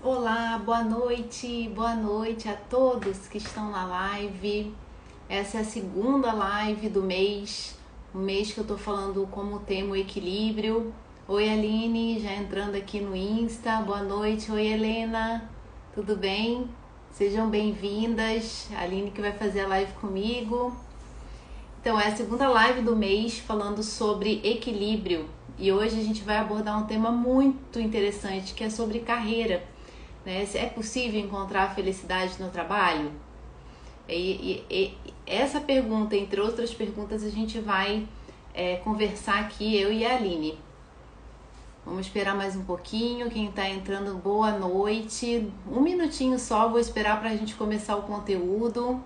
Olá, boa noite a todos que estão na live. Essa é a segunda live do mês, o mês que eu tô falando como tema o equilíbrio. Oi, Aline, já entrando aqui no Insta. Boa noite, oi, Helena, tudo bem? Sejam bem-vindas. A Aline que vai fazer a live comigo. Então, é a segunda live do mês falando sobre equilíbrio. E hoje a gente vai abordar um tema muito interessante que é sobre carreira, né? Se é possível encontrar felicidade no trabalho? E essa pergunta, entre outras perguntas, a gente vai conversar aqui, eu e a Aline. Vamos esperar mais um pouquinho. Quem está entrando, boa noite. Um minutinho só, vou esperar para a gente começar o conteúdo.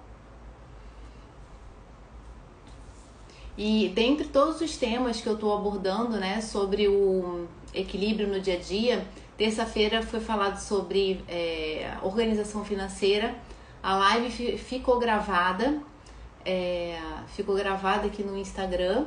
E dentre todos os temas que eu estou abordando, né, sobre o equilíbrio no dia a dia, terça-feira foi falado sobre organização financeira. A live ficou gravada aqui no Instagram,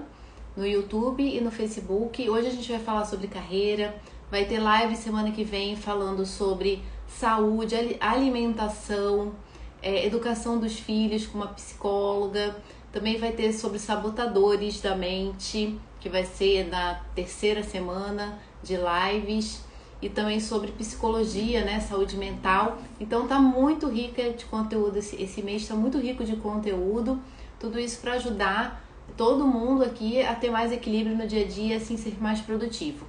no YouTube e no Facebook. Hoje a gente vai falar sobre carreira. Vai ter live semana que vem falando sobre saúde, alimentação, educação dos filhos com uma psicóloga. Também vai ter sobre sabotadores da mente, que vai ser na terceira semana de lives. E também sobre psicologia, né, saúde mental. Então tá muito rica de conteúdo, esse mês tá muito rico de conteúdo. Tudo isso para ajudar todo mundo aqui a ter mais equilíbrio no dia a dia, assim ser mais produtivo.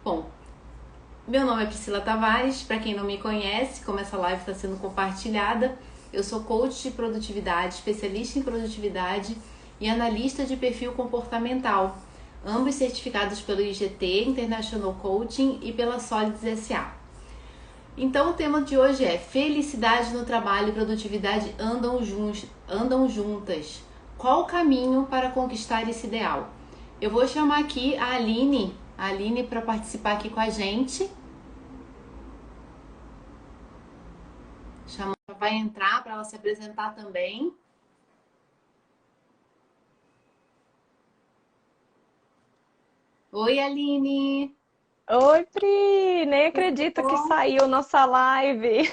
Bom, meu nome é Priscila Tavares, para quem não me conhece, como essa live está sendo compartilhada, eu sou coach de produtividade, especialista em produtividade e analista de perfil comportamental, ambos certificados pelo IGT, International Coaching, e pela Solids SA. Então o tema de hoje é: felicidade no trabalho e produtividade andam juntas. Qual o caminho para conquistar esse ideal? Eu vou chamar aqui a Aline para participar aqui com a gente. Vai entrar para ela se apresentar também. Oi, Aline. Oi, Pri! Nem Tudo acredito que bom? saiu nossa live.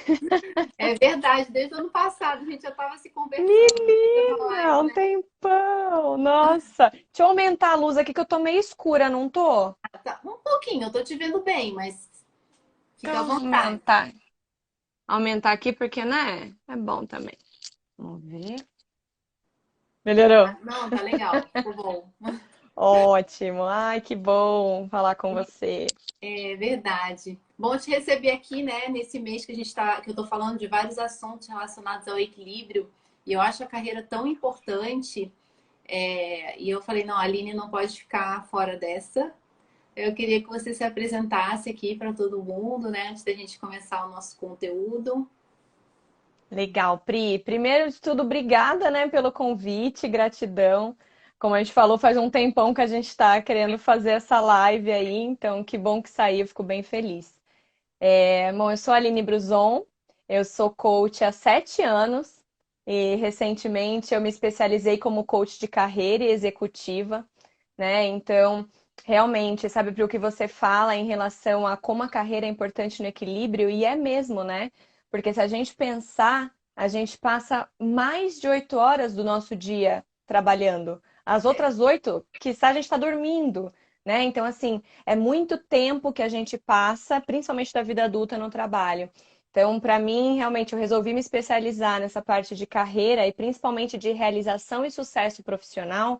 É verdade, desde o ano passado a gente já estava se conversando para fazer uma Menina, live, um né? tempão! Nossa! Deixa eu aumentar a luz aqui que eu tô meio escura, não tô? Tá, um pouquinho, eu tô te vendo bem, mas fica à Então, vontade. aumentar aqui porque, né? É bom também. Vamos ver. Melhorou? Não, tá legal, ficou bom. Ótimo! Ai, que bom falar com você. É verdade. Bom te receber aqui, né, nesse mês que que eu tô falando de vários assuntos relacionados ao equilíbrio, e eu acho a carreira tão importante. E eu falei, não, a Aline não pode ficar fora dessa. Eu queria que você se apresentasse aqui para todo mundo, né, antes da gente começar o nosso conteúdo. Legal, Pri. Primeiro de tudo, obrigada, né, pelo convite, gratidão. Como a gente falou, faz um tempão que a gente está querendo fazer essa live aí, então que bom que saiu, fico bem feliz. Bom, eu sou a Aline Bruzon, eu sou coach há 7 anos e recentemente eu me especializei como coach de carreira e executiva, né? Então, realmente, sabe para o que você fala em relação a como a carreira é importante no equilíbrio, e é mesmo, né? Porque se a gente pensar, a gente passa mais de 8 horas do nosso dia trabalhando. As outras 8, quiçá a gente está dormindo, né? Então, assim, é muito tempo que a gente passa, principalmente da vida adulta, no trabalho. Então, para mim, realmente, eu resolvi me especializar nessa parte de carreira e principalmente de realização e sucesso profissional,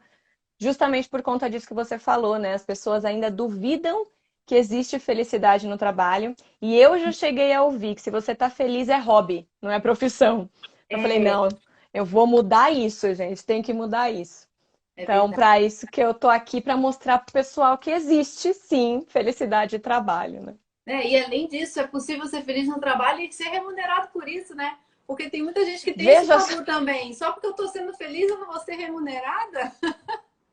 justamente por conta disso que você falou, né? As pessoas ainda duvidam que existe felicidade no trabalho. E eu já cheguei a ouvir que se você tá feliz é hobby, não é profissão. Eu falei, É, não, eu vou mudar isso, gente, tem que mudar isso. é Então, verdade. para isso que eu tô aqui para mostrar pro pessoal que existe sim felicidade de trabalho, né? E além disso, é possível ser feliz no trabalho e ser remunerado por isso, né? Porque tem muita gente que tem esse Veja só. tabu também. Só porque eu tô sendo feliz, eu não vou ser remunerada,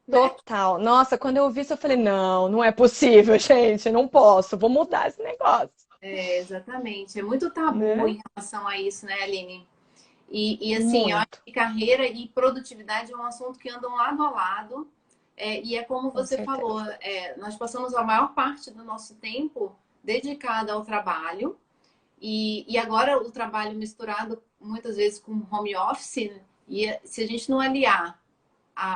né? Total. Nossa, quando eu ouvi isso, eu falei, não, não é possível, gente, não posso, vou mudar esse negócio, Exatamente. É muito tabu né? em relação a isso, né, Aline? E assim, eu acho Muito, que carreira e produtividade é um assunto que andam lado a lado. E é como com você falou, certeza. nós passamos a maior parte do nosso tempo dedicado ao trabalho. E agora o trabalho misturado muitas vezes com home office, né? E se a gente não aliar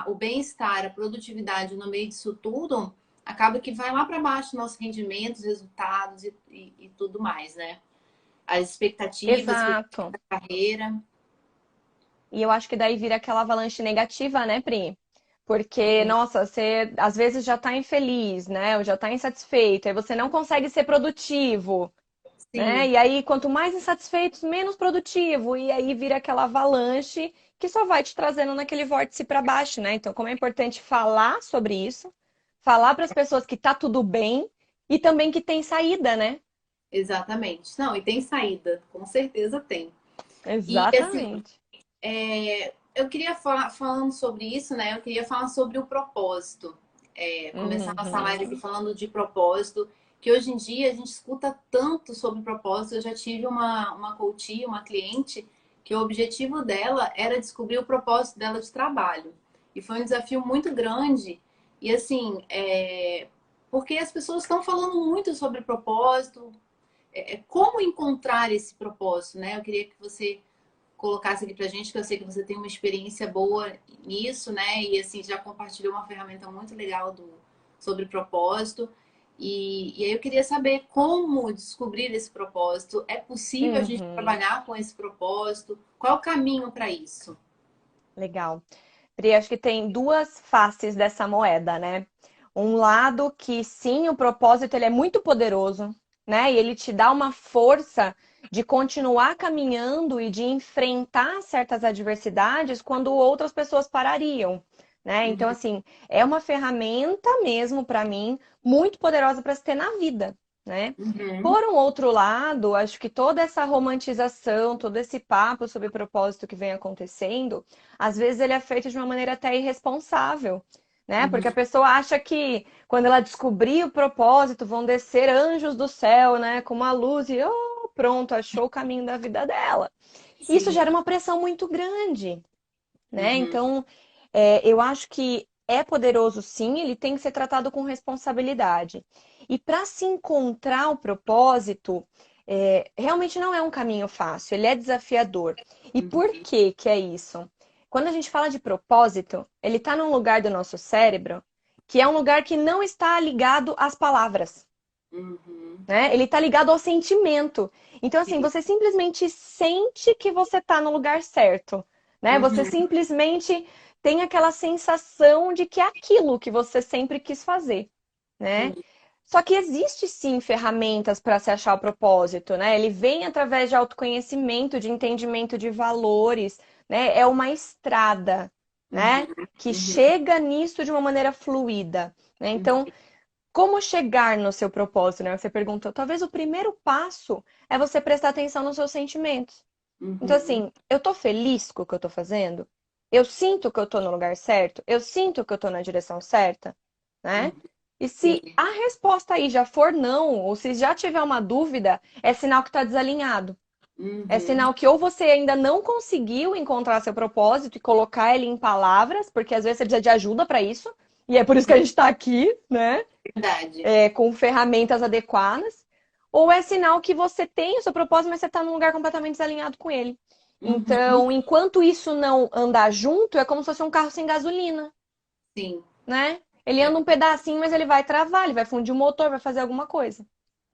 o bem-estar, a produtividade no meio disso tudo, acaba que vai lá para baixo nossos rendimentos, resultados e tudo mais, né? As expectativas que a gente tem Exato. da carreira. E eu acho que daí vira aquela avalanche negativa, né, Pri? Porque, nossa, você às vezes já tá infeliz, né? Ou já tá insatisfeito, aí você não consegue ser produtivo, né? Sim, E aí, quanto mais insatisfeitos, menos produtivo. E aí vira aquela avalanche que só vai te trazendo naquele vórtice para baixo, né? Então, como é importante falar sobre isso, falar para as pessoas que tá tudo bem e também que tem saída, né? exatamente. Não, e tem saída, com certeza tem. E assim, Exatamente. eu queria falar, falando sobre isso, né? Eu queria falar sobre o propósito. Começar nossa live aqui Uhum. falando de propósito, que hoje em dia a gente escuta tanto sobre propósito. Eu já tive uma coach, uma cliente, que o objetivo dela era descobrir o propósito dela de trabalho. E foi um desafio muito grande. E assim, porque as pessoas estão falando muito sobre propósito, como encontrar esse propósito, né? Eu queria que você colocasse aqui pra gente, que eu sei que você tem uma experiência boa nisso, né? E assim, já compartilhou uma ferramenta muito legal sobre propósito. E aí eu queria saber como descobrir esse propósito. É possível a gente Uhum. trabalhar com esse propósito? Qual é o caminho para isso? Legal. Pri, acho que tem duas faces dessa moeda, né? Um lado que sim, o propósito ele é muito poderoso, né? E ele te dá uma força de continuar caminhando e de enfrentar certas adversidades quando outras pessoas parariam, né? Então, assim, é uma ferramenta mesmo para mim muito poderosa para se ter na vida, né? Uhum, Por um outro lado, acho que toda essa romantização, todo esse papo sobre propósito que vem acontecendo, às vezes ele é feito de uma maneira até irresponsável, né? Porque a uhum, pessoa acha que quando ela descobrir o propósito, vão descer anjos do céu, né? Com uma luz e oh, pronto, achou o caminho da vida dela. Isso sim, gera uma pressão muito grande, né? uhum, Então, eu acho que é poderoso sim, ele tem que ser tratado com responsabilidade. E para se encontrar o propósito, realmente não é um caminho fácil, ele é desafiador. E por uhum, que que é isso? Quando a gente fala de propósito, ele está num lugar do nosso cérebro que é um lugar que não está ligado às palavras, uhum, né? Ele está ligado ao sentimento. Então, assim, sim, você simplesmente sente que você está no lugar certo, né? Você uhum, simplesmente tem aquela sensação de que é aquilo que você sempre quis fazer, né? sim, Só que existe sim ferramentas para se achar o propósito, né? Ele vem através de autoconhecimento, de entendimento de valores, né? É uma estrada, né? uhum, Que uhum, chega nisso de uma maneira fluida, né? Então, uhum, como chegar no seu propósito, né? Você perguntou. Talvez o primeiro passo é você prestar atenção nos seus sentimentos. Então, uhum, assim, eu tô feliz com o que eu tô fazendo? Eu sinto que eu tô no lugar certo? Eu sinto que eu tô na direção certa? Né? uhum, E sim, se a resposta aí já for não, ou se já tiver uma dúvida, é sinal que tá desalinhado. É uhum, sinal que ou você ainda não conseguiu encontrar seu propósito e colocar ele em palavras, porque às vezes você precisa de ajuda para isso, e é por isso que a gente está aqui, né? verdade. Com ferramentas adequadas, ou é sinal que você tem o seu propósito, mas você está num lugar completamente desalinhado com ele. Uhum, Então, enquanto isso não andar junto, é como se fosse um carro sem gasolina, sim. né? Ele anda um pedacinho, mas ele vai travar, ele vai fundir o motor, vai fazer alguma coisa,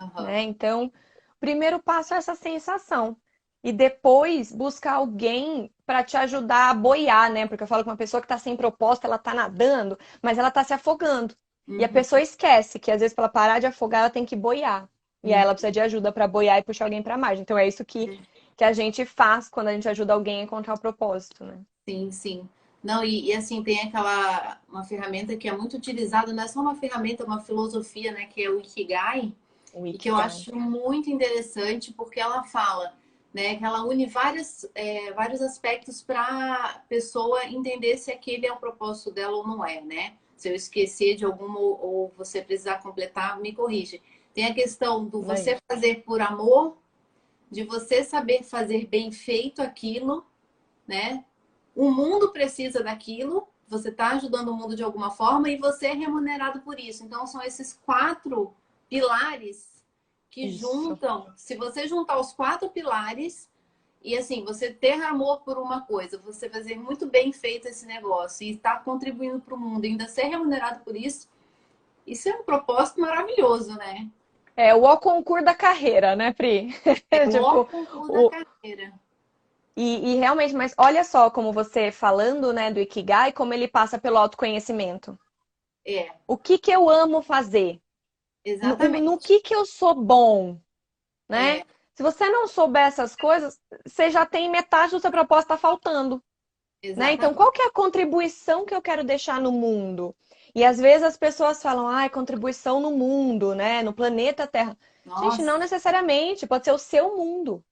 Aham. né? Então, o primeiro passo é essa sensação. E depois buscar alguém para te ajudar a boiar, né? Porque eu falo que uma pessoa que está sem proposta, ela está nadando, mas ela está se afogando. E a Uhum, pessoa esquece que às vezes para ela parar de afogar, ela tem que boiar. E aí uhum, ela precisa de ajuda para boiar e puxar alguém para a margem. Então é isso que a gente faz quando a gente ajuda alguém a encontrar o propósito, né? sim, sim. Não, assim, tem uma ferramenta que é muito utilizada, não é só uma ferramenta, é uma filosofia, né, que é o Ikigai, O e que eu Ikigai. acho muito interessante porque ela fala, né, que ela une vários aspectos para a pessoa entender se aquele é o propósito dela ou não é, né? Se eu esquecer de alguma ou você precisar completar, me corrige. Tem a questão do Daí. você fazer por amor, de você saber fazer bem feito aquilo, né? O mundo precisa daquilo, você está ajudando o mundo de alguma forma e você é remunerado por isso. Então, são esses quatro pilares que Isso. juntam, se você juntar os quatro pilares e assim, você ter amor por uma coisa, você fazer muito bem feito esse negócio e estar contribuindo para o mundo, e ainda ser remunerado por isso, isso é um propósito maravilhoso, né? É o concurso da carreira, né, Pri? É o ó Tipo, concurso da o, carreira. e realmente, mas olha só como você falando, né, do Ikigai, como ele passa pelo autoconhecimento. É, O que que eu amo fazer? No exatamente. que eu sou bom, né? É, Se você não souber essas coisas, você já tem metade do seu propósito tá faltando, né? Então, exatamente. qual que é a contribuição que eu quero deixar no mundo? E às vezes as pessoas falam, ai, contribuição no mundo, né? No planeta Terra. Gente, não Nossa, necessariamente, pode ser o seu mundo,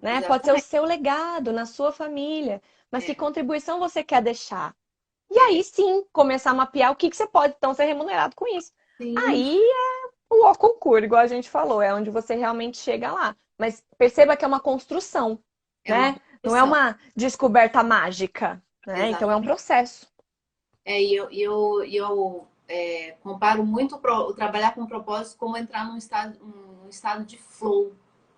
né? Pode ser o exatamente. seu legado na sua família. Mas que É, contribuição você quer deixar? E aí é. sim, começar a mapear o que que você pode então ser remunerado com isso. Sim, Aí o concurso, igual a gente falou, é onde você realmente chega lá. Mas perceba que é uma construção, é uma né? Não é construção. uma descoberta mágica, né? Então é um Exatamente. processo. Comparo muito o trabalhar com propósito como entrar num estado de flow,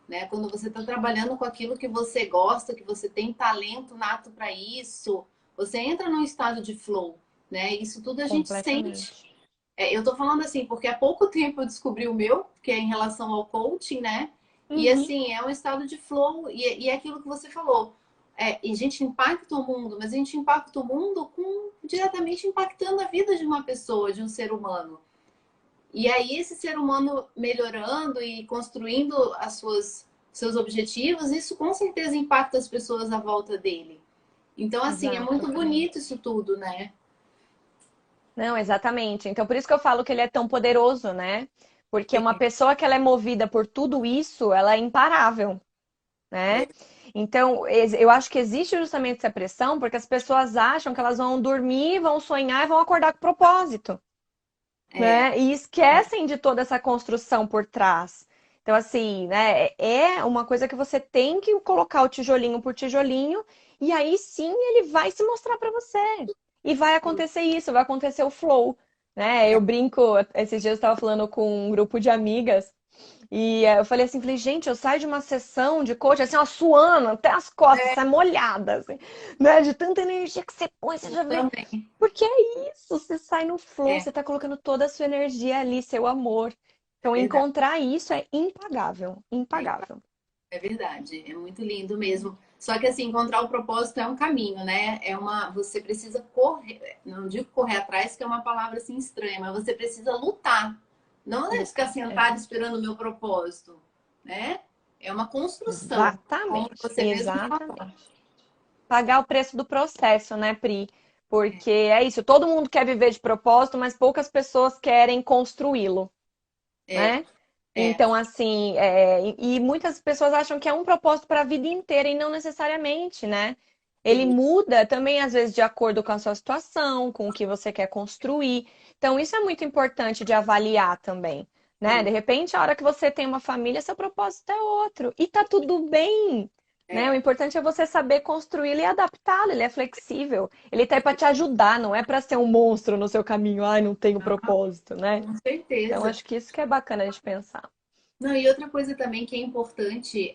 né? Quando você está trabalhando com aquilo que você gosta, que você tem talento nato para isso, você entra num estado de flow, né? Isso tudo a gente sente. Completamente. Eu tô falando assim, porque há pouco tempo eu descobri o meu, que é em relação ao coaching, né? E Uhum. assim, é um estado de flow, e é aquilo que você falou. E a gente impacta o mundo, mas a gente impacta o mundo diretamente impactando a vida de uma pessoa, de um ser humano. E aí, esse ser humano melhorando e construindo seus objetivos, isso com certeza impacta as pessoas à volta dele. Então, assim, é Exato, muito Pri. bonito isso tudo, né? Não, exatamente. Então, por isso que eu falo que ele é tão poderoso, né? Porque uma pessoa que ela é movida por tudo isso, ela é imparável, né? Então, eu acho que existe justamente essa pressão porque as pessoas acham que elas vão dormir, vão sonhar e vão acordar com propósito, É, né? E esquecem de toda essa construção por trás. Então, assim, né? É uma coisa que você tem que colocar o tijolinho por tijolinho e aí sim ele vai se mostrar para você. E vai acontecer isso, vai acontecer o flow, né? é, Eu brinco, esses dias eu estava falando com um grupo de amigas e eu falei assim, falei, gente, eu saio de uma sessão de coach, assim, ó, suando até as costas, sai molhada, assim, né? De tanta energia que você põe, você já vê. também. Porque é isso, você sai no flow, É, você tá colocando toda a sua energia ali, seu amor. é Então, verdade. encontrar isso é impagável, É, impagável. é verdade. É muito lindo mesmo. Só que assim, encontrar o propósito é um caminho, né? Você precisa correr, não digo correr atrás, que é uma palavra assim estranha, mas você precisa lutar. Não é ficar Lutar, sentado é. esperando o meu propósito, né? É uma construção, como Exatamente, você mesmo falou. exatamente. Pagar o preço do processo, né, Pri? Porque é isso, todo mundo quer viver de propósito, mas poucas pessoas querem construí-lo, É, né? é, Então, assim, e muitas pessoas acham que é um propósito para a vida inteira e não necessariamente, né? Ele sim. muda também, às vezes, de acordo com a sua situação, com o que você quer construir. Então, isso é muito importante de avaliar também, né? Sim, De repente, a hora que você tem uma família, seu propósito é outro. E tá tudo bem, né? O é, importante é você saber construí-lo e adaptá-lo. Ele é flexível. Ele tá aí para te ajudar, não é para ser um monstro no seu caminho. Ai, não tenho propósito, né? com Então, certeza. acho que isso que é bacana de pensar. Não, e outra coisa também que é importante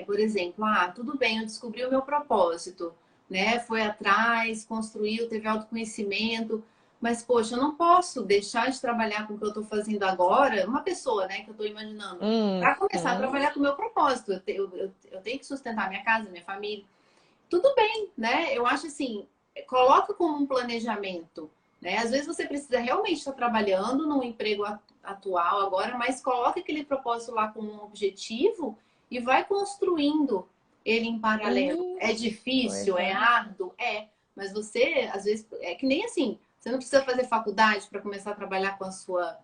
por exemplo, tudo bem, eu descobri o meu propósito, né? Foi atrás, construiu, teve autoconhecimento, mas, poxa, eu não posso deixar de trabalhar com o que eu estou fazendo agora, uma pessoa, né, que eu estou imaginando, para começar a Uhum. trabalhar com o meu propósito. Eu tenho que sustentar minha casa, minha família. Tudo bem, né? Eu acho assim, coloca como um planejamento, né? Às vezes você precisa realmente estar trabalhando num emprego atual agora, mas coloca aquele propósito lá como um objetivo e vai construindo ele em paralelo. É Isso, difícil, é exato. árduo, mas você às vezes é que nem assim, você não precisa fazer faculdade para começar a trabalhar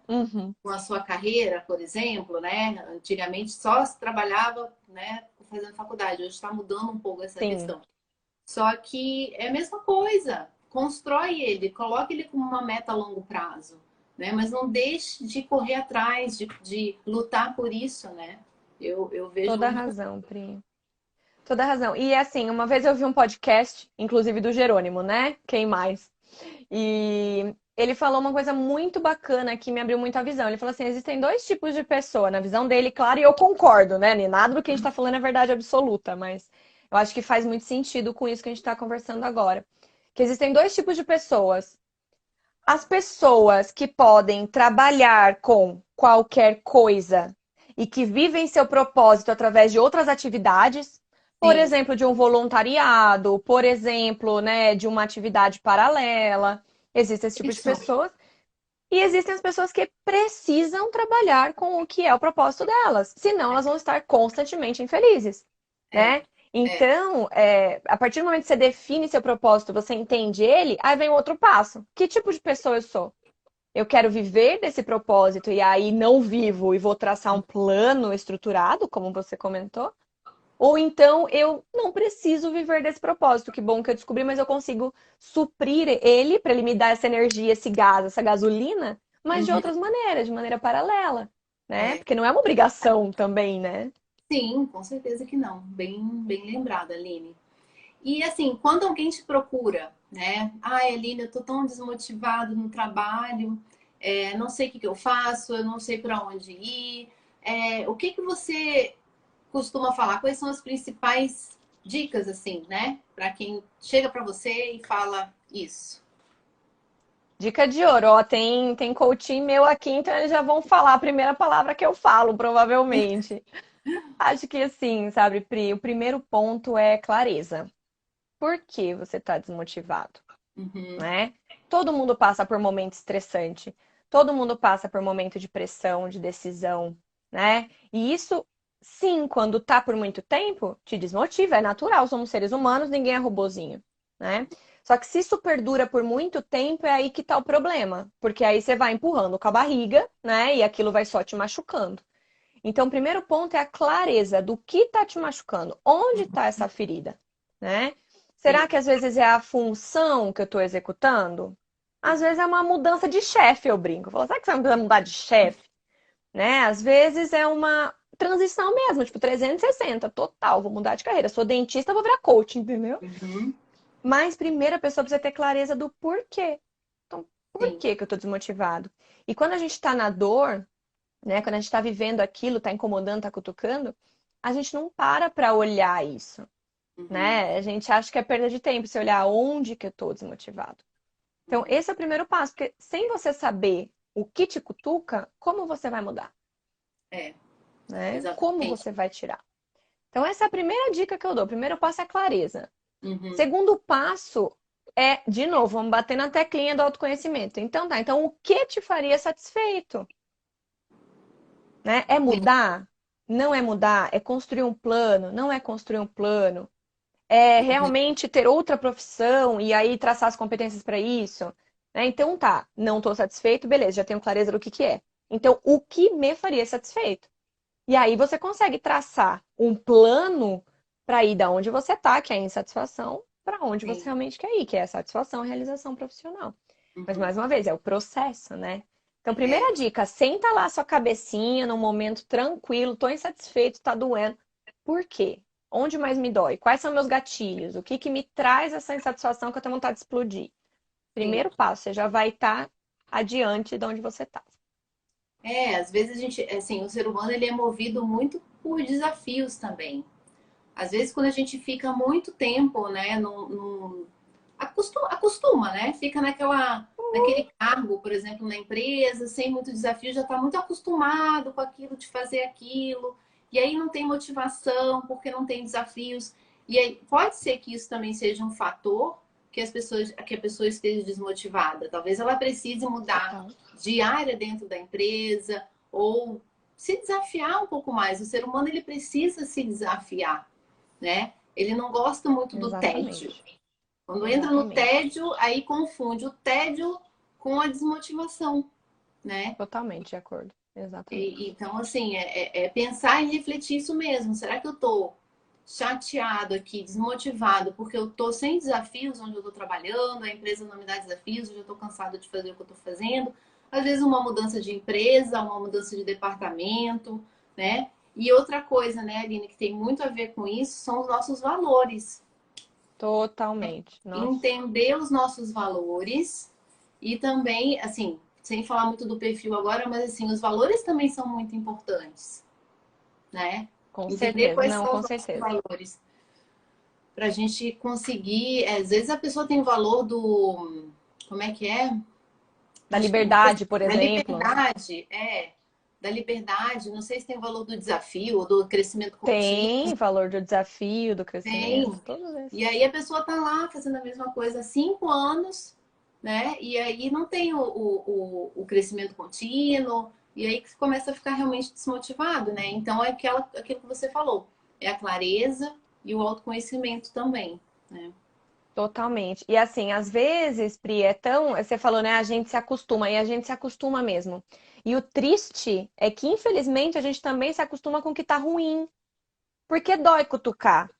Uhum. com a sua carreira, por exemplo, né? Antigamente só se trabalhava, né, fazendo faculdade. Hoje está mudando um pouco essa Sim, questão. Só que é a mesma coisa. Constrói ele, coloque ele como uma meta a longo prazo, né? Mas não deixe de correr atrás, de lutar por isso, né? Eu vejo toda a muito. razão, Pri. Toda a razão. E assim, uma vez eu vi um podcast, inclusive do Jerônimo, né? Quem mais? E ele falou uma coisa muito bacana que me abriu muito a visão. Ele falou assim: existem dois tipos de pessoa, na visão dele, claro, e eu concordo, né? Nem nada do que a gente está falando é verdade absoluta, mas eu acho que faz muito sentido com isso que a gente está conversando agora. Que existem dois tipos de pessoas. As pessoas que podem trabalhar com qualquer coisa e que vivem seu propósito através de outras atividades, por Sim, exemplo, de um voluntariado, por exemplo, né, de uma atividade paralela. Existem esse tipo de isso. pessoas. E existem as pessoas que precisam trabalhar com o que é o propósito delas, senão elas vão estar constantemente infelizes, É, né? é. Então, a partir do momento que você define seu propósito, você entende ele, aí vem o outro passo. Que tipo de pessoa eu sou? Eu quero viver desse propósito e aí não vivo e vou traçar um plano estruturado, como você comentou? Ou então eu não preciso viver desse propósito. Que bom que eu descobri, mas eu consigo suprir ele para ele me dar essa energia, esse gás, essa gasolina, mas de Uhum, outras maneiras, de maneira paralela, né? é. Porque não é uma obrigação também, né? Sim, com certeza que não. Bem lembrada, Aline. E assim, quando alguém te procura, né? Ai, Aline, eu tô tão desmotivado no trabalho, não sei o que que eu faço, eu não sei para onde ir. O que que você costuma falar? Quais são as principais dicas, assim, né? Para quem chega para você e fala isso. Dica de ouro, ó, tem coaching meu aqui, então eles já vão falar a primeira palavra que eu falo, provavelmente. Acho que assim, sabe, Pri, o primeiro ponto é clareza. Por que você está desmotivado? Uhum, Né? Todo mundo passa por momento estressante, todo mundo passa por momento de pressão, de decisão, né? E isso, sim, quando tá por muito tempo, te desmotiva, é natural, somos seres humanos, ninguém é robozinho, né? Só que se isso perdura por muito tempo, é aí que tá o problema, porque aí você vai empurrando com a barriga, né? E aquilo vai só te machucando. Então, o primeiro ponto é a clareza do que tá te machucando, onde tá essa ferida, né? Será sim. que às vezes é a função que eu estou executando? Às vezes é uma mudança de chefe, eu brinco. Eu falo, será que você vai precisar mudar de chefe? Né? Às vezes é uma transição mesmo, tipo 360, total, vou mudar de carreira. Sou dentista, vou virar coach, entendeu? Uhum, Mas primeiro a pessoa precisa ter clareza do porquê. Então, por sim. que que eu estou desmotivado? E quando a gente está na dor, né? Quando a gente está vivendo aquilo, está incomodando, está cutucando, a gente não para olhar isso, Uhum, né? A gente acha que é perda de tempo se olhar onde que eu estou desmotivado. Então, uhum. esse é o primeiro passo, porque sem você saber o que te cutuca, como você vai mudar, É, né? Como exatamente. você vai tirar? Então, essa é a primeira dica que eu dou. O primeiro passo é clareza. Uhum, Segundo passo é, de novo, vamos bater na teclinha do autoconhecimento. Então, tá. Então, o que te faria satisfeito? Né? É sim. mudar? Não é mudar? É construir um plano? Não é construir um plano? É realmente ter outra profissão e aí traçar as competências para isso? Né? Então tá, não estou satisfeito, beleza, já tenho clareza do que é. Então, o que me faria satisfeito? E aí você consegue traçar um plano para ir da onde você tá, que é a insatisfação, para onde você Sim. realmente quer ir, que é a satisfação e realização profissional. Mas Uhum. mais uma vez, é o processo, né? Então, É, primeira dica, senta lá sua cabecinha num momento tranquilo, tô insatisfeito, tá doendo. Por quê? Onde mais me dói? Quais são meus gatilhos? O que que me traz essa insatisfação que eu tenho vontade de explodir? sim. Primeiro passo, você já vai estar adiante de onde você tá. Às vezes a gente, assim, o ser humano ele é movido muito por desafios também. Às vezes quando a gente fica muito tempo, né, acostuma, né? Fica naquele cargo, por exemplo, na empresa, sem muito desafio, já está muito acostumado com aquilo, de fazer aquilo, e aí não tem motivação porque não tem desafios. E aí pode ser que isso também seja um fator que a pessoa esteja desmotivada. Talvez ela precise mudar Total. de área dentro da empresa ou se desafiar um pouco mais. O ser humano ele precisa se desafiar, né? Ele não gosta muito do tédio. Exatamente. Quando entra no Exatamente. tédio, aí confunde o tédio com a desmotivação, né? Totalmente de acordo. Exatamente. Então, assim, é pensar e refletir isso mesmo. Será que eu tô chateado aqui, desmotivado, porque eu tô sem desafios onde eu tô trabalhando, a empresa não me dá desafios, eu já tô cansado de fazer o que eu tô fazendo. Às vezes uma mudança de empresa, uma mudança de departamento, né? E outra coisa, né, Aline, que tem muito a ver com isso, são os nossos valores. Totalmente. Nossa. Entender os nossos valores E também, assim, sem falar muito do perfil agora, mas assim, os valores também são muito importantes, né? Com Entender certeza, quais não, são com os nossos certeza. valores. Para a gente conseguir. Às vezes a pessoa tem o valor do. Como é que é? Da Acho que não sei liberdade, por da exemplo. liberdade, da liberdade, não sei se tem o valor do desafio ou do crescimento contínuo, Tem valor do desafio, do tem. crescimento, todos E esses. aí a pessoa tá lá fazendo a mesma coisa há 5 anos, né? E aí não tem o crescimento contínuo, e aí que começa a ficar realmente desmotivado, né? Então é aquilo que você falou, é a clareza e o autoconhecimento também, né? Totalmente. E assim, às vezes, Pri, é tão. Você falou, né? A gente se acostuma, e a gente se acostuma mesmo. E o triste é que, infelizmente, a gente também se acostuma com o que tá ruim. Porque dói cutucar,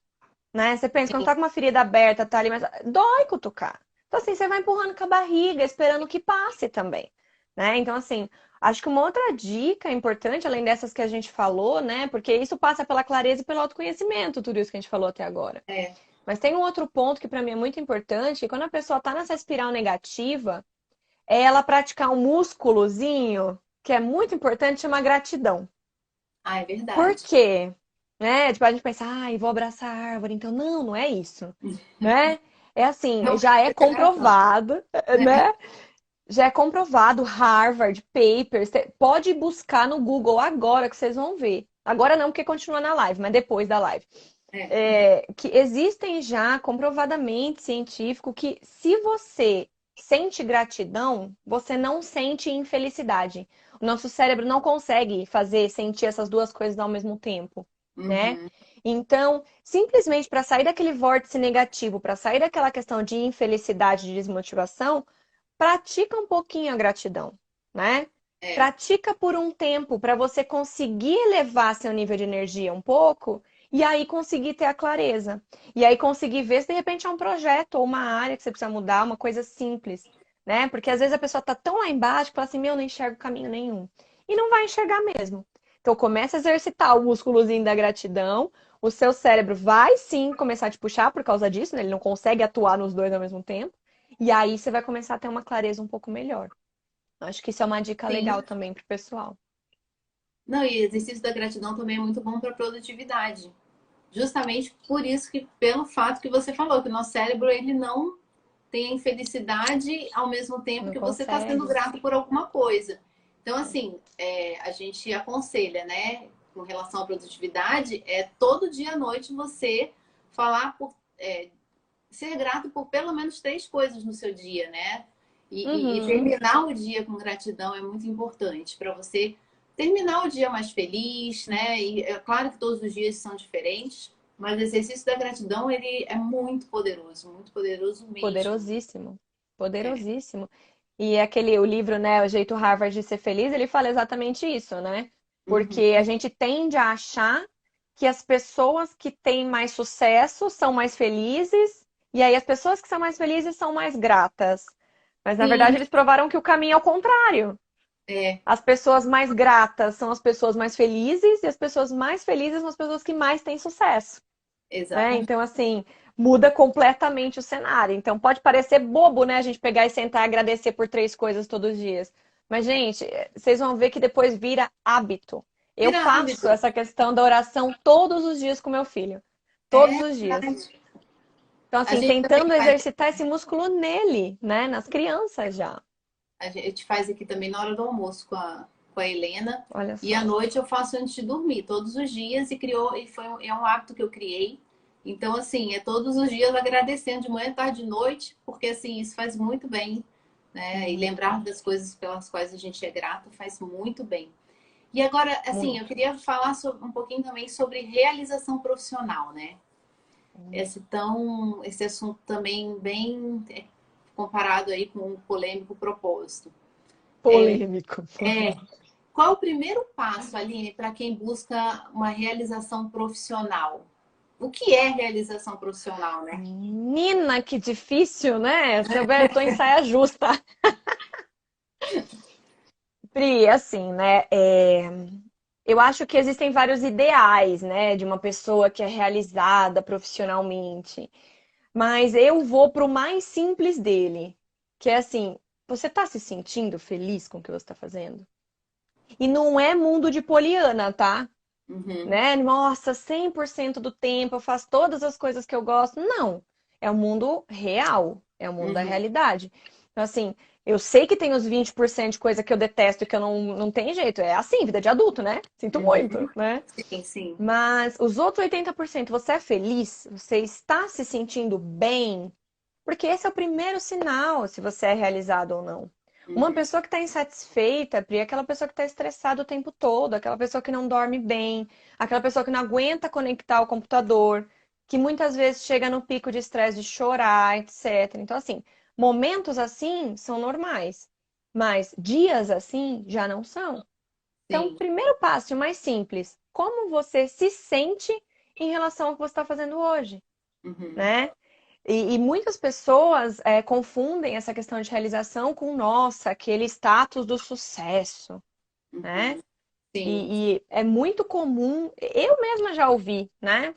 né? Você pensa, quando tá com uma ferida aberta, tá ali, mas dói cutucar. Então, assim, você vai empurrando com a barriga, esperando que passe também, né? Então, assim, acho que uma outra dica importante, além dessas que a gente falou, né? Porque isso passa pela clareza e pelo autoconhecimento, tudo isso que a gente falou até agora. É, Mas tem um outro ponto que para mim é muito importante, que quando a pessoa tá nessa espiral negativa, é ela praticar um músculozinho, que é muito importante, chama gratidão. é Por verdade. quê? Né? Tipo, a gente pensa, ai, vou abraçar a árvore. Então, não, não é isso, né? É assim, Não já é precisa chegar tanto, comprovado, né? né? Já é comprovado, Harvard, papers, pode buscar no Google agora que vocês vão ver. Agora não, porque continua na live, mas depois da live. É, É, que existem já comprovadamente científico que se você sente gratidão, você não sente infelicidade. O nosso cérebro não consegue fazer sentir essas duas coisas ao mesmo tempo, né? uhum, Então, simplesmente para sair daquele vórtice negativo, para sair daquela questão de infelicidade, de desmotivação, pratica um pouquinho a gratidão, né? é, Pratica por um tempo para você conseguir elevar seu nível de energia um pouco e aí conseguir ter a clareza. E aí conseguir ver se de repente é um projeto ou uma área que você precisa mudar, uma coisa simples, né? Porque às vezes a pessoa tá tão lá embaixo que fala assim, meu, não enxergo caminho nenhum. E não vai enxergar mesmo. Então começa a exercitar o músculozinho da gratidão, o seu cérebro vai sim começar a te puxar por causa disso, né? Ele não consegue atuar nos dois ao mesmo tempo. E aí você vai começar a ter uma clareza um pouco melhor. Acho que isso é uma dica sim. legal também pro pessoal. Não, e exercício da gratidão também é muito bom para produtividade. Justamente por isso que, pelo fato que você falou, que o nosso cérebro ele não tem a infelicidade ao mesmo tempo Não que você está sendo consegue? grato por alguma coisa. Então, assim, a gente aconselha, né, com relação à produtividade, é todo dia à noite você falar ser grato por pelo menos 3 coisas no seu dia, né? E Uhum. terminar o dia com gratidão é muito importante para você terminar o dia mais feliz, né? E é claro que todos os dias são diferentes, mas o exercício da gratidão ele é muito poderoso mesmo. Poderosíssimo. É. Poderosíssimo. E aquele, o livro, né, O Jeito Harvard de Ser Feliz, ele fala exatamente isso, né? Uhum. Porque a gente tende a achar que as pessoas que têm mais sucesso são mais felizes, e aí as pessoas que são mais felizes são mais gratas. Mas na verdade Sim, eles provaram que o caminho é o contrário. é, As pessoas mais gratas são as pessoas mais felizes, e as pessoas mais felizes são as pessoas que mais têm sucesso, né? exatamente. Então, assim, muda completamente o cenário. Então, pode parecer bobo, né, a gente pegar e sentar e agradecer por 3 coisas todos os dias. Mas, gente, vocês vão ver que depois vira hábito. Eu Vira faço hábito. essa questão da oração todos os dias com meu filho. Todos É os dias. verdade. Então, A assim, gente também tentando faz, exercitar esse músculo nele, né? Nas crianças já. a gente faz aqui também na hora do almoço com a Helena. Olha E à só. noite eu faço antes de dormir, todos os dias, é um hábito que eu criei. Então, assim, é todos os dias agradecendo de manhã, tarde e noite, porque assim, isso faz muito bem, né? E lembrar das coisas pelas quais a gente é grato faz muito bem. E agora, assim, eu Muito. queria falar um pouquinho também sobre realização profissional, né? Esse assunto também bem comparado aí com o polêmico propósito. Polêmico. Qual é o primeiro passo, Aline, para quem busca uma realização profissional? O que é realização profissional, né? Menina, que difícil, né? Eu tô em saia justa. Pri, assim, né? Eu acho que existem vários ideais, né, de uma pessoa que é realizada profissionalmente, mas eu vou pro mais simples dele, que é assim, Você tá se sentindo feliz com o que você tá fazendo? E não é mundo de Poliana, tá? Uhum, Né? Nossa, 100% do tempo eu faço todas as coisas que eu gosto. Não. É o mundo real. É o mundo da uhum, realidade. Então, assim, eu sei que tem os 20% de coisa que eu detesto e que eu não tem jeito. É assim, vida de adulto, né? Sinto uhum. muito, né? Sim, sim. Mas os outros 80%, você é feliz? Você está se sentindo bem? Porque esse é o primeiro sinal se você é realizado ou não. Uma Uhum. pessoa que está insatisfeita, Pri, é aquela pessoa que está estressada o tempo todo, aquela pessoa que não dorme bem, aquela pessoa que não aguenta conectar o computador, que muitas vezes chega no pico de estresse de chorar, etc. Então, assim, momentos assim são normais, mas dias assim já não são. Então, o Sim. primeiro passo, o mais simples, como você se sente em relação ao que você está fazendo hoje, Uhum, né? E muitas pessoas confundem essa questão de realização com, nossa, aquele status do sucesso, né? uhum. Sim. E é muito comum, eu mesma já ouvi, né?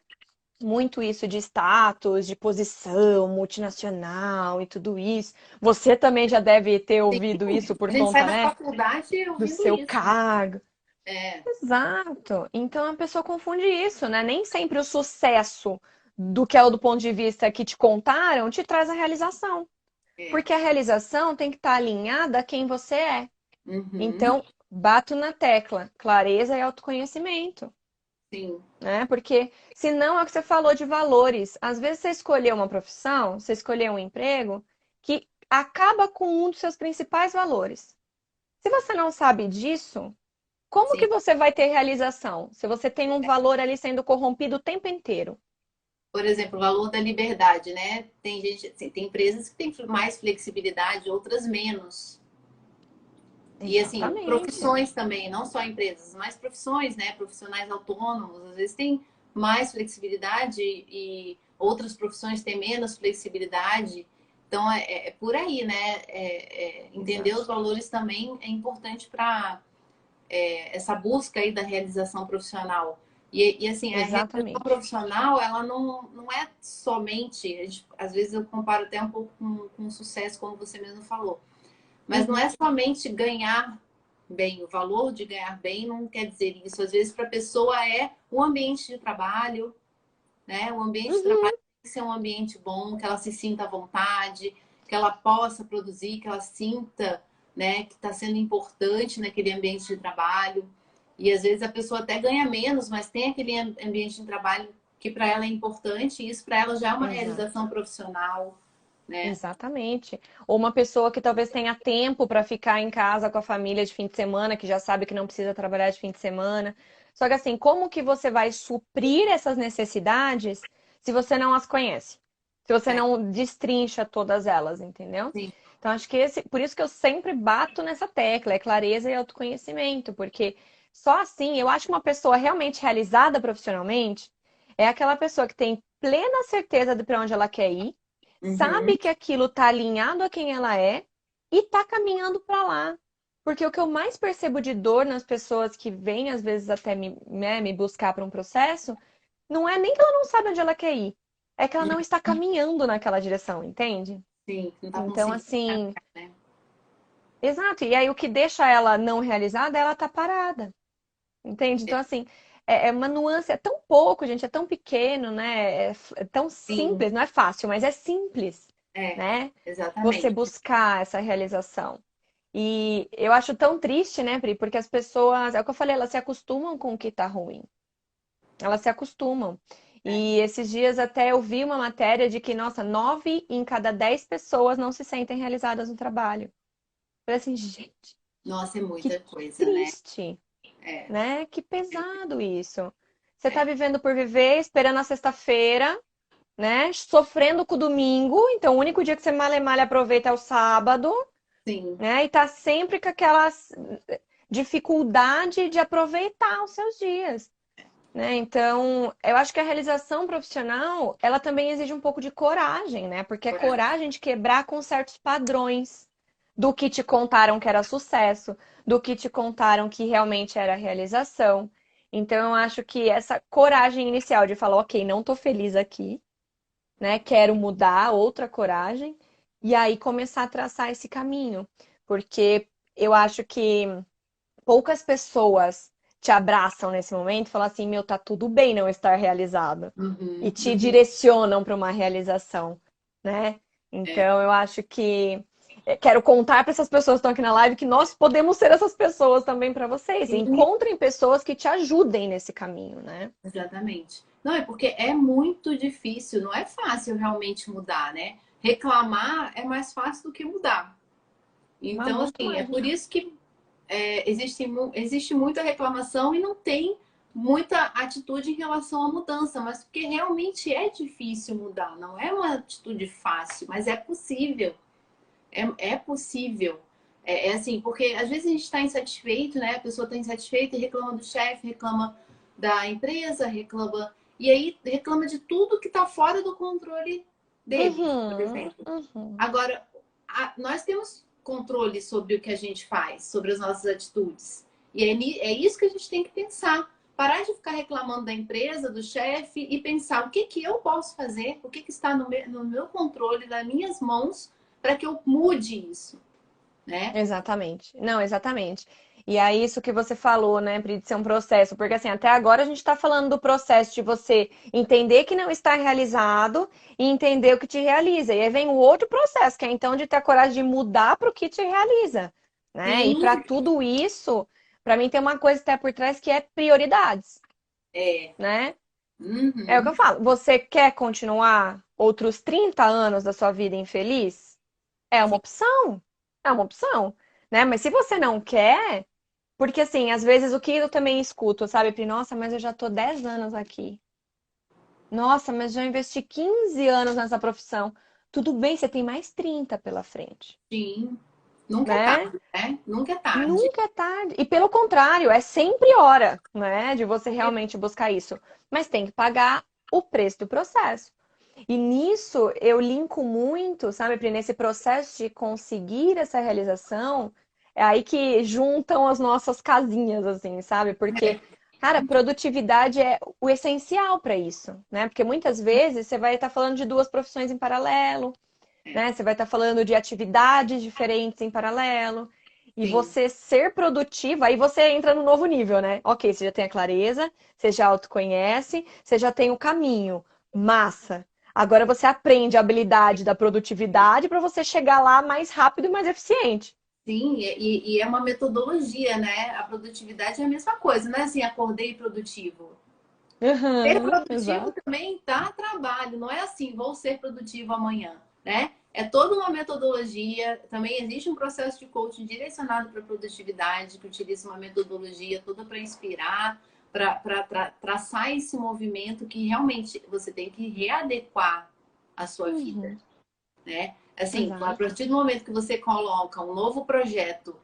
Muito isso de status, de posição multinacional e tudo isso. Você também já deve ter Sim. ouvido isso por A gente sai conta, da né, faculdade do ouvindo seu isso, né? cargo. É. Exato. Então a pessoa confunde isso, né? Nem sempre o sucesso do que é o do ponto de vista que te contaram te traz a realização. É. Porque a realização tem que estar alinhada a quem você é. Uhum. Então, bato na tecla, clareza e autoconhecimento, Sim. né? Porque senão é o que você falou de valores. Às vezes você escolheu uma profissão, você escolheu um emprego que acaba com um dos seus principais valores. Se você não sabe disso, como Sim. que você vai ter realização se você tem um valor ali sendo corrompido o tempo inteiro? Por exemplo, o valor da liberdade, né? Tem gente, assim, tem empresas que têm mais flexibilidade, outras menos. E assim, Exatamente. profissões também, não só empresas, mas profissões, né? Profissionais autônomos, às vezes têm mais flexibilidade e outras profissões têm menos flexibilidade. Então é por aí, né? Entender os Exato. valores também é importante para essa busca aí da realização profissional. E assim, a realização Exatamente. profissional, ela não é somente, às vezes eu comparo até um pouco com o sucesso, como você mesmo falou, mas não é Uhum, somente ganhar bem, o valor de ganhar bem não quer dizer isso. Às vezes, para a pessoa é o ambiente de trabalho, né? O ambiente de trabalho uhum. tem que ser um ambiente bom, que ela se sinta à vontade, que ela possa produzir, que ela sinta, né, que está sendo importante naquele ambiente de trabalho. E às vezes a pessoa até ganha menos, mas tem aquele ambiente de trabalho que para ela é importante, e isso para ela já é uma Exato. realização profissional, né? Exatamente. Ou uma pessoa que talvez tenha tempo para ficar em casa com a família de fim de semana, que já sabe que não precisa trabalhar de fim de semana. Só que assim, como que você vai suprir essas necessidades se você não as conhece? Se você É, não destrincha todas elas, entendeu? sim. Então acho que por isso que eu sempre bato nessa tecla, é clareza e autoconhecimento, porque só assim eu acho que uma pessoa realmente realizada profissionalmente é aquela pessoa que tem plena certeza de para onde ela quer ir, Uhum. sabe que aquilo tá alinhado a quem ela é e tá caminhando para lá. Porque o que eu mais percebo de dor nas pessoas que vêm, às vezes, até me buscar para um processo, não é nem que ela não sabe onde ela quer ir, é que ela não está caminhando naquela direção, entende? Sim, não está Então, conseguindo, assim, né? exato. E aí o que deixa ela não realizada, ela tá parada, entende? Então, assim, é uma nuance, é tão pouco, gente, é tão pequeno, né? É tão Sim, simples, não é fácil, mas é simples, é, né? Você exatamente. buscar essa realização. E eu acho tão triste, né, Pri? Porque as pessoas, é o que eu falei, elas se acostumam com o que tá ruim. Elas se acostumam. É. E esses dias até eu vi uma matéria de que, nossa, 9 em cada 10 pessoas não se sentem realizadas no trabalho. Eu falei assim, gente, Nossa, é que muita coisa, né? triste, É, né? Que pesado isso. Você tá é, vivendo por viver, esperando a sexta-feira, né? Sofrendo com o domingo, então o único dia que você mal aproveita é o sábado, sim, né? E tá sempre com aquela dificuldade de aproveitar os seus dias, né? Então, eu acho que a realização profissional, ela também exige um pouco de coragem, né? Porque é coragem. coragem de quebrar com certos padrões do que te contaram que era sucesso, do que te contaram que realmente era realização. Então, eu acho que essa coragem inicial de falar, ok, não tô feliz aqui, né? Quero mudar, outra coragem. e aí começar a traçar esse caminho. Porque eu acho que poucas pessoas te abraçam nesse momento e falam assim, meu, tá tudo bem não estar realizado. E Uhum, te uhum. direcionam para uma realização, né? É, Então eu acho que quero contar para essas pessoas que estão aqui na live que nós podemos ser essas pessoas também para vocês. sim, Encontrem pessoas que te ajudem nesse caminho, né? exatamente. Não, é porque é muito difícil, não é fácil realmente mudar, né? Reclamar é mais fácil do que mudar. Mas Então, muito assim, é mais. por isso que existe muita reclamação e não tem muita atitude em relação à mudança, mas porque realmente é difícil mudar, não é uma atitude fácil, mas é possível. É possível. É assim, porque às vezes a gente está insatisfeito, né? A pessoa está insatisfeita e reclama do chefe, reclama da empresa, reclama. E aí reclama de tudo que está fora do controle dele, por Uhum, exemplo. uhum. Agora, nós temos controle sobre o que a gente faz, sobre as nossas atitudes. E é isso que a gente tem que pensar. Parar de ficar reclamando da empresa, do chefe e pensar o que, que eu posso fazer, o que, que está no meu controle, nas minhas mãos, para que eu mude isso, né? Exatamente. Não, exatamente. E é isso que você falou, né, Pri, de ser um processo, porque assim, até agora a gente está falando do processo de você entender que não está realizado e entender o que te realiza. E aí vem o outro processo, que é então de ter a coragem de mudar para o que te realiza, né? E para Sim, tudo isso, para mim tem uma coisa que está por trás que é prioridades, é. né? É o que eu Uhum. falo. Você quer continuar outros 30 anos da sua vida infeliz? É uma Sim, opção. É uma opção, né? Mas se você não quer, porque assim, às vezes o que eu também escuto, sabe, Pri? Nossa, mas eu já tô 10 anos aqui. Nossa, mas já investi 15 anos nessa profissão. Tudo bem, você tem mais 30 pela frente, sim. Nunca é né? tarde, né? Nunca é tarde. Nunca é tarde. E pelo contrário, é sempre hora, né, de você realmente buscar isso. Mas tem que pagar o preço do processo. E nisso eu linko muito, sabe, Pri, nesse processo de conseguir essa realização, é aí que juntam as nossas casinhas, assim, sabe? Porque, cara, produtividade é o essencial para isso, né? Porque muitas vezes você vai estar falando de duas profissões em paralelo, né? Você vai estar falando de atividades diferentes em paralelo. E Sim, você ser produtiva, aí você entra no novo nível, né? Ok, você já tem a clareza, você já autoconhece, você já tem o caminho. Massa. Agora você aprende a habilidade da produtividade para você chegar lá mais rápido e mais eficiente. sim. E é uma metodologia, né? A produtividade é a mesma coisa, não é assim, acordei produtivo. Ser Uhum, produtivo exato. também dá trabalho, não é assim, vou ser produtivo amanhã, né? É toda uma metodologia, também existe um processo de coaching direcionado para produtividade, que utiliza uma metodologia toda para inspirar, para traçar esse movimento que realmente você tem que readequar a sua vida, Uhum, né? Assim, a exato. partir do momento que você coloca um novo projeto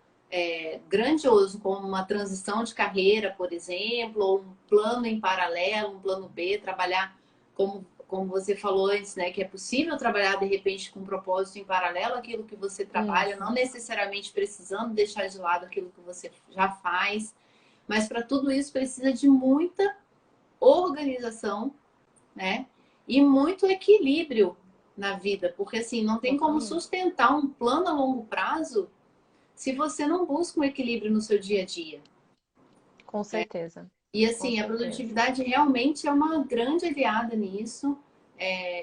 grandioso, como uma transição de carreira, por exemplo, ou um plano em paralelo, um plano B, trabalhar como você falou antes, né, que é possível trabalhar de repente com um propósito em paralelo aquilo que você trabalha, não Isso. necessariamente precisando deixar de lado aquilo que você já faz, mas para tudo isso precisa de muita organização, né? E muito equilíbrio na vida, porque assim, não tem como Totalmente. sustentar um plano a longo prazo se você não busca um equilíbrio no seu dia a dia. Com certeza. E Com assim, a certeza. produtividade realmente é uma grande aliada nisso.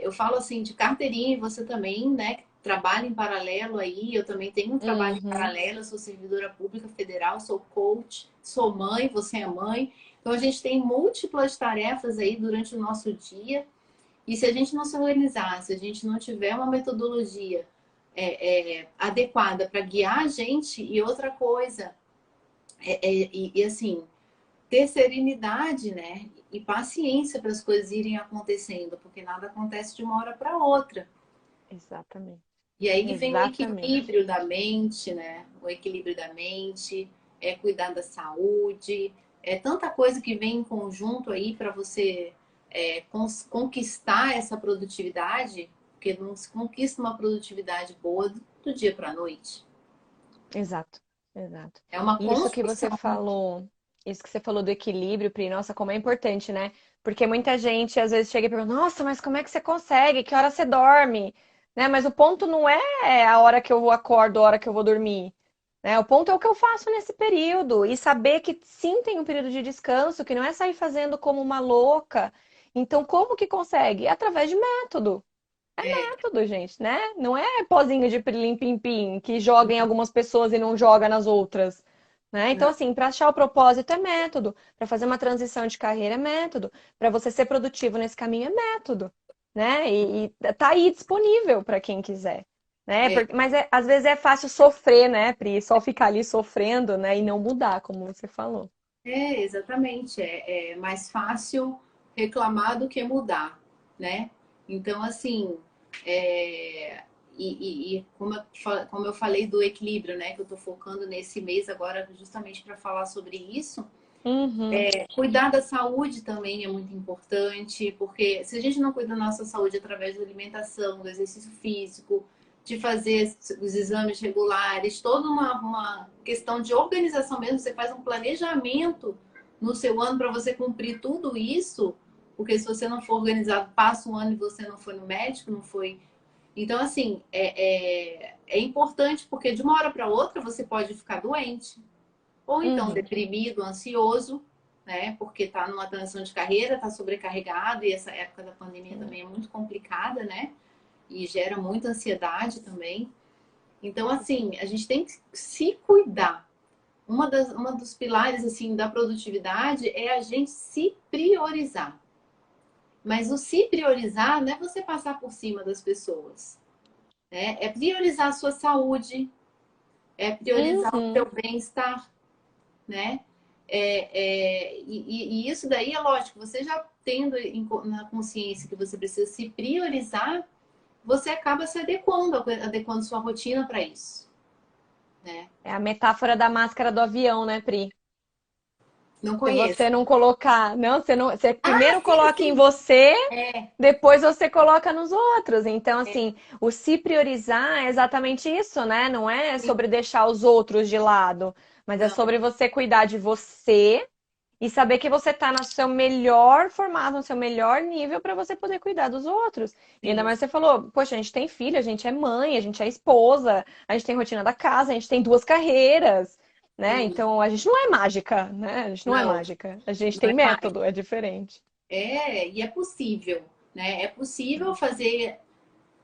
Eu falo assim de carteirinha e você também, né? Que trabalha em paralelo aí. Eu também tenho um trabalho em Uhum. paralelo. Eu sou servidora pública federal, sou coach, sou mãe, você é mãe. Então a gente tem múltiplas tarefas aí durante o nosso dia. E se a gente não se organizar, se a gente não tiver uma metodologia adequada para guiar a gente, e outra coisa, assim, ter serenidade, né? E paciência para as coisas irem acontecendo, porque nada acontece de uma hora para outra. Exatamente. E aí vem o Exatamente. equilíbrio da mente, né? O equilíbrio da mente, cuidar da saúde, tanta coisa que vem em conjunto aí para você conquistar essa produtividade, porque não se conquista uma produtividade boa do dia para a noite. Exato, exato. É uma E construção. isso que você falou do equilíbrio, Pri, nossa, como é importante, né? Porque muita gente às vezes chega e pergunta, nossa, mas como é que você consegue? Que hora você dorme? né? Mas o ponto não é a hora que eu acordo, a hora que eu vou dormir, né? O ponto é o que eu faço nesse período e saber que sim tem um período de descanso, que não é sair fazendo como uma louca. Então, como que consegue? Através de método. É, Método, gente, né? Não é pozinho de pirlim-pim-pim que joga em algumas pessoas e não joga nas outras, né? Então, não, assim, para achar o propósito é método, para fazer uma transição de carreira é método, para você ser produtivo nesse caminho é método, né? E tá aí disponível para quem quiser, né? é, Mas às vezes é fácil sofrer, né, Pri? Só ficar ali sofrendo, né? E não mudar, como você falou. exatamente. É mais fácil reclamar do que mudar, né? Então, assim, é, e como eu falei do equilíbrio, né? Que eu tô focando nesse mês agora justamente para falar sobre isso. Uhum, Cuidar da saúde também é muito importante, porque se a gente não cuida da nossa saúde através da alimentação, do exercício físico, de fazer os exames regulares, toda uma questão de organização mesmo, você faz um planejamento no seu ano para você cumprir tudo isso, porque se você não for organizado, passa um ano e você não foi no médico, não foi. Então, assim, é importante porque de uma hora para outra você pode ficar doente, ou então uhum. deprimido, ansioso, né? Porque está numa transição de carreira, está sobrecarregado e essa época da pandemia também é muito complicada, né? E gera muita ansiedade também. Então, assim, a gente tem que se cuidar. Uma dos pilares assim da produtividade é a gente se priorizar. Mas o se priorizar não é você passar por cima das pessoas, né? É priorizar a sua saúde, é priorizar o Uhum. seu bem-estar, né? E isso daí é lógico, você já tendo na consciência que você precisa se priorizar, você acaba se adequando sua rotina para isso, né? É a metáfora da máscara do avião, né, Pri? Não Se conheço. você não colocar, não, você não, você Ah, primeiro sim, coloca em sim. você, É, depois você coloca nos outros. Então, assim, o se priorizar é exatamente isso, né? Não é sim, sobre deixar os outros de lado, mas é não, sobre você cuidar de você e saber que você está no seu melhor formato, no seu melhor nível para você poder cuidar dos outros. E ainda sim, mais você falou, poxa, a gente tem filho, a gente é mãe, a gente é esposa, a gente tem rotina da casa, a gente tem duas carreiras, né? sim. Então a gente não é mágica, né? A gente não é Não, mágica. A gente não tem é mais. método, é diferente. E é possível, né? É possível fazer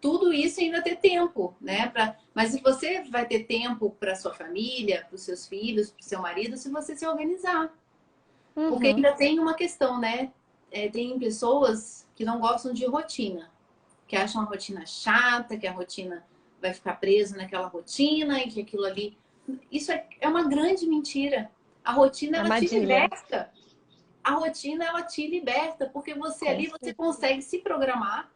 tudo isso e ainda ter tempo, né? Mas se você vai ter tempo para sua família, para os seus filhos, para o seu marido, se você se organizar. Porque Uhum, ainda tem uma questão, né? Tem pessoas que não gostam de rotina, que acham a rotina chata, que a rotina vai ficar preso naquela rotina e que aquilo ali. Isso é uma grande mentira. A rotina, ela te armadilha, liberta. A rotina, ela te liberta, porque você com ali, você certeza. consegue se programar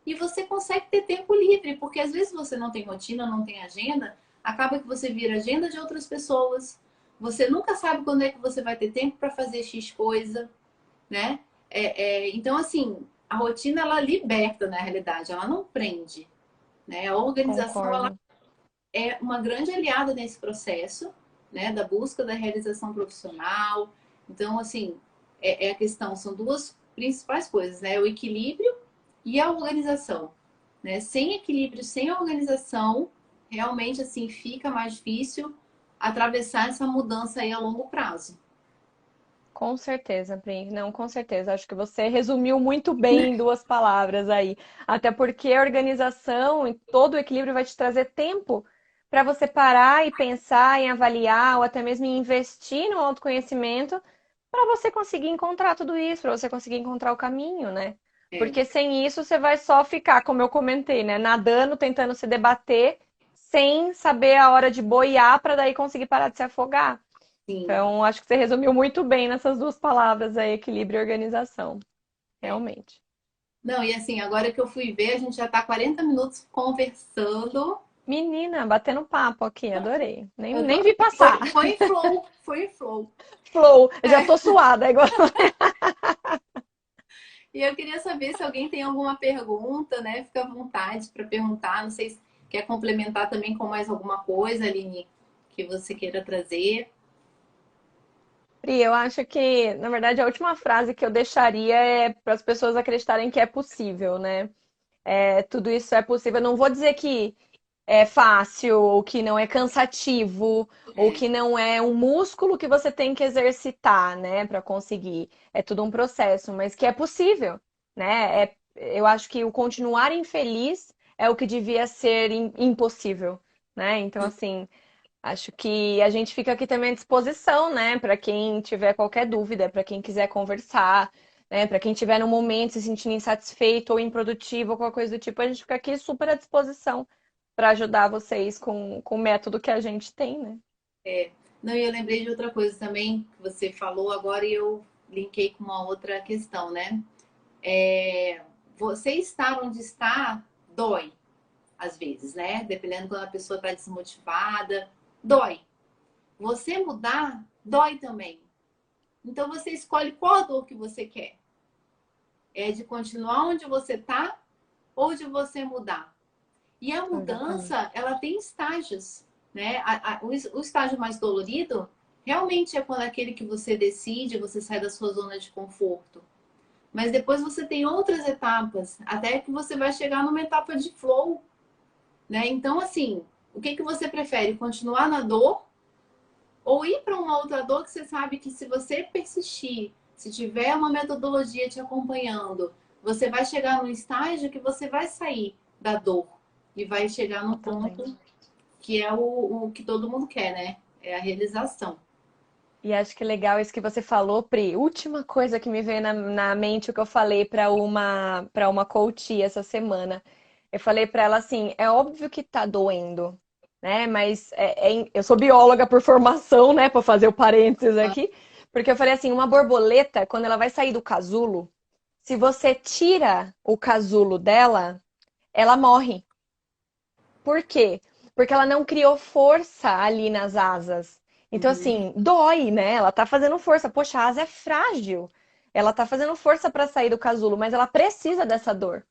e você consegue ter tempo livre, porque às vezes você não tem rotina, não tem agenda, acaba que você vira agenda de outras pessoas. Você nunca sabe quando é que você vai ter tempo para fazer X coisa, né? Então, assim, a rotina ela liberta na realidade, ela não prende, né? A organização ela Concordo. é uma grande aliada nesse processo, né? Da busca da realização profissional. Então, assim, a questão são duas principais coisas, né? O equilíbrio e a organização, né? Sem equilíbrio, sem organização, realmente assim fica mais difícil atravessar essa mudança aí a longo prazo. Com certeza, Pri. Não, com certeza. Acho que você resumiu muito bem em duas palavras aí. Até porque a organização e todo o equilíbrio vai te trazer tempo para você parar e pensar em avaliar ou até mesmo em investir no autoconhecimento para você conseguir encontrar tudo isso, para você conseguir encontrar o caminho, né? É, Porque sem isso você vai só ficar, como eu comentei, né, nadando, tentando se debater, sem saber a hora de boiar para daí conseguir parar de se afogar. sim. Então, acho que você resumiu muito bem nessas duas palavras aí, equilíbrio e organização. É. Realmente. Não, e assim, agora que eu fui ver, a gente já está 40 minutos conversando. Menina, batendo papo aqui, adorei. Nem, Eu nem tô... vi passar. foi em flow, foi em flow. Flow, eu já É. tô suada igual. E eu queria saber se alguém tem alguma pergunta, né? Fica à vontade para perguntar. Não sei se quer complementar também com mais alguma coisa, Aline, que você queira trazer. Pri, eu acho que, na verdade, a última frase que eu deixaria é para as pessoas acreditarem que é possível, né? tudo isso é possível. Eu não vou dizer que é fácil, ou que não é cansativo, ou É, que não é um músculo que você tem que exercitar, né, para conseguir. É tudo um processo, mas que é possível, né? Eu acho que o continuar infeliz é o que devia ser impossível, né? Então, assim, acho que a gente fica aqui também à disposição, né, para quem tiver qualquer dúvida, para quem quiser conversar. Né, para quem estiver no momento se sentindo insatisfeito ou improdutivo ou qualquer coisa do tipo, a gente fica aqui super à disposição para ajudar vocês com o método que a gente tem, né? é. Não, e eu lembrei de outra coisa também que você falou agora e eu linkei com uma outra questão, né? Você estar onde está dói, às vezes, né? Dependendo quando a pessoa está desmotivada, dói. Você mudar, dói também. Então você escolhe qual a dor que você quer. É de continuar onde você está ou de você mudar. E a Exatamente. mudança, ela tem estágios, né? O estágio mais dolorido realmente é quando aquele que você decide, você sai da sua zona de conforto. Mas depois você tem outras etapas, até que você vai chegar numa etapa de flow, né? Então, assim, o que que você prefere? Continuar na dor ou ir para uma outra dor que você sabe que se você persistir, se tiver uma metodologia te acompanhando, você vai chegar num estágio que você vai sair da dor e vai chegar no Totalmente. ponto que é o que todo mundo quer, né? É a realização. E acho que legal isso que você falou, Pri. Última coisa que me veio na mente, o que eu falei para uma coach essa semana. Eu falei para ela assim, é óbvio que tá doendo, né? Mas eu sou bióloga por formação, né? Para fazer o parênteses aqui, porque eu falei assim, uma borboleta, quando ela vai sair do casulo, se você tira o casulo dela, ela morre. Por quê? Porque ela não criou força ali nas asas. Então, Uhum. assim, dói, né? Ela tá fazendo força. Poxa, a asa é frágil. Ela tá fazendo força para sair do casulo, mas ela precisa dessa dor.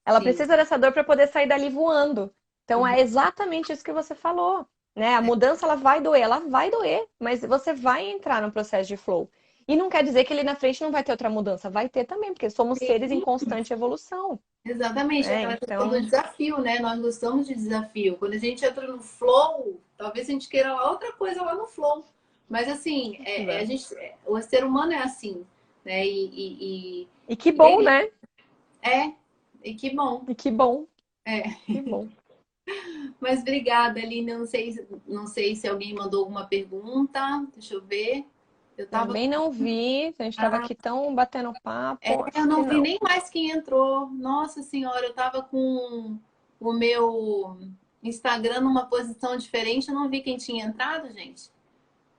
Ela Sim. precisa dessa dor para poder sair dali voando. Então, Uhum. é exatamente isso que você falou, né? A mudança ela vai doer, mas você vai entrar no processo de flow. E não quer dizer que ali na frente não vai ter outra mudança, vai ter também, porque somos seres em constante evolução, Exatamente, né? aquela questão do Então, desafio, né? Nós gostamos de desafio. Quando a gente entra no flow, talvez a gente queira lá outra coisa lá no flow. Mas assim, o ser humano é assim, né? e que E bom, ele né? é, e que bom. E que bom. É. Que bom. Mas obrigada, Aline. Eu não sei se alguém mandou alguma pergunta. Deixa eu ver. Eu tava. Também não vi. A gente estava Ah, aqui tão batendo papo. eu Acho que não vi não. nem mais quem entrou. Nossa Senhora, eu tava com o meu Instagram numa posição diferente. Eu não vi quem tinha entrado, gente.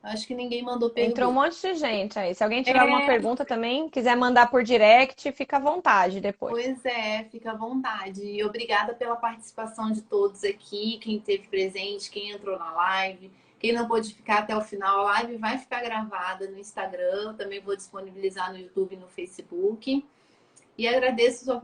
Acho que ninguém mandou Entrou um pergunta. monte de gente aí. Se alguém tiver alguma É, pergunta também, quiser mandar por direct, fica à vontade depois. pois é, fica à vontade. E obrigada pela participação de todos aqui, quem esteve presente, quem entrou na live. Quem não pôde ficar até o final, a live vai ficar gravada no Instagram, também vou disponibilizar no YouTube e no Facebook. E agradeço,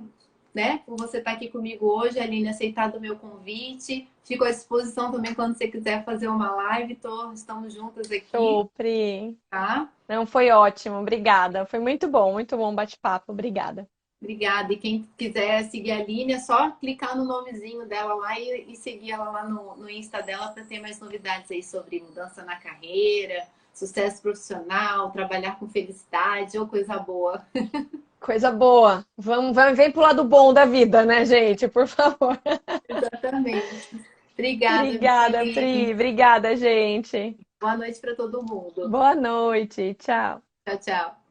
né, por você estar aqui comigo hoje, Aline, aceitado o meu convite. Fico à disposição também quando você quiser fazer uma live. Estamos juntas aqui, Show, Pri. tá? Não, foi ótimo. Obrigada. Foi muito bom o bate-papo. Obrigada. Obrigada. E quem quiser seguir a Aline, é só clicar no nomezinho dela lá e seguir ela lá no Insta dela para ter mais novidades aí sobre mudança na carreira, sucesso profissional, trabalhar com felicidade ou coisa boa. Coisa boa. Vem pro lado bom da vida, né, gente? Por favor. Exatamente. Obrigada, viu, Obrigada, Pri. Aline? Obrigada, gente. Boa noite para todo mundo. Boa noite. Tchau. Tchau, tchau.